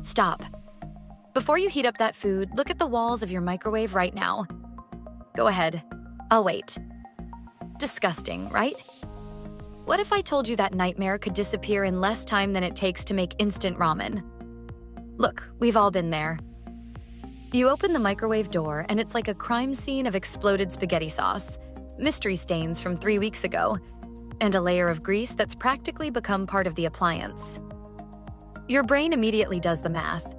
Stop. Before you heat up that food, look at the walls of your microwave right now. Go ahead. I'll wait. Disgusting, right? What if I told you that nightmare could disappear in less time than it takes to make instant ramen? Look, we've all been there. You open the microwave door and it's like a crime scene of exploded spaghetti sauce, mystery stains from 3 weeks ago, and a layer of grease that's practically become part of the appliance. Your brain immediately does the math.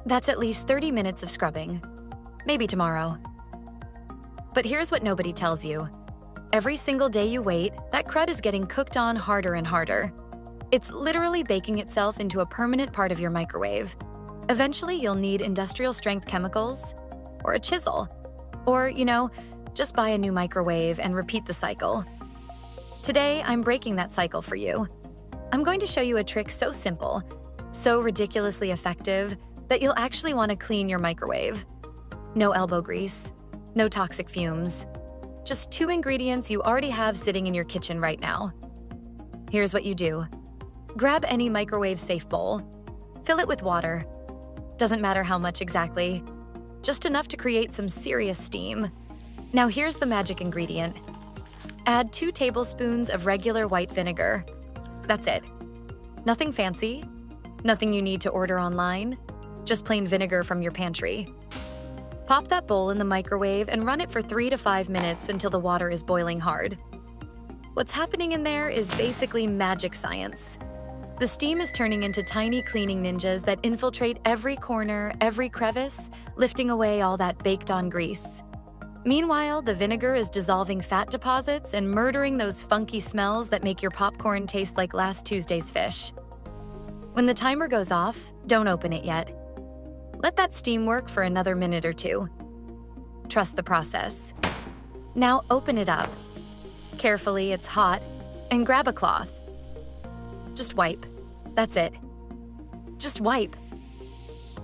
That's at least 30 minutes of scrubbing. Maybe tomorrow. But here's what nobody tells you. Every single day you wait, that crud is getting cooked on harder and harder. It's literally baking itself into a permanent part of your microwave. Eventually, you'll need industrial-strength chemicals, or a chisel, or, just buy a new microwave and repeat the cycle. Today, I'm breaking that cycle for you. I'm going to show you a trick so simple, so ridiculously effective, that you'll actually want to clean your microwave. No elbow grease, no toxic fumes. Just 2 ingredients you already have sitting in your kitchen right now. Here's what you do. Grab any microwave-safe bowl. Fill it with water. Doesn't matter how much exactly. Just enough to create some serious steam. Now here's the magic ingredient. Add 2 tablespoons of regular white vinegar. That's it. Nothing fancy. Nothing you need to order online. Just plain vinegar from your pantry. Pop that bowl in the microwave and run it for 3 to 5 minutes until the water is boiling hard. What's happening in there is basically magic science. The steam is turning into tiny cleaning ninjas that infiltrate every corner, every crevice, lifting away all that baked-on grease. Meanwhile, the vinegar is dissolving fat deposits and murdering those funky smells that make your popcorn taste like last Tuesday's fish. When the timer goes off, don't open it yet. Let that steam work for another minute or 2. Trust the process. Now open it up. Carefully, it's hot, and grab a cloth. Just wipe. That's it. Just wipe.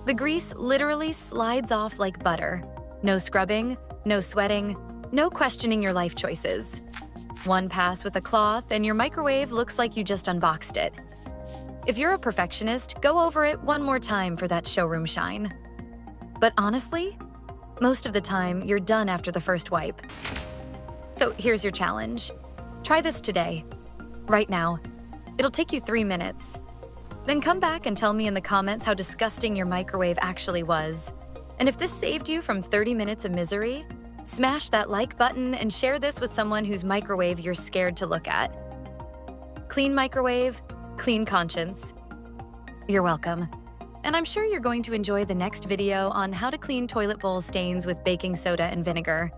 The grease literally slides off like butter. No scrubbing, no sweating, no questioning your life choices. One pass with a cloth and your microwave looks like you just unboxed it. If you're a perfectionist, go over it one more time for that showroom shine. But honestly, most of the time, you're done after the first wipe. So here's your challenge. Try this today, right now. It'll take you 3 minutes. Then come back and tell me in the comments how disgusting your microwave actually was. And if this saved you from 30 minutes of misery, smash that like button and share this with someone whose microwave you're scared to look at. Clean microwave, clean conscience. You're welcome. And I'm sure you're going to enjoy the next video on how to clean toilet bowl stains with baking soda and vinegar.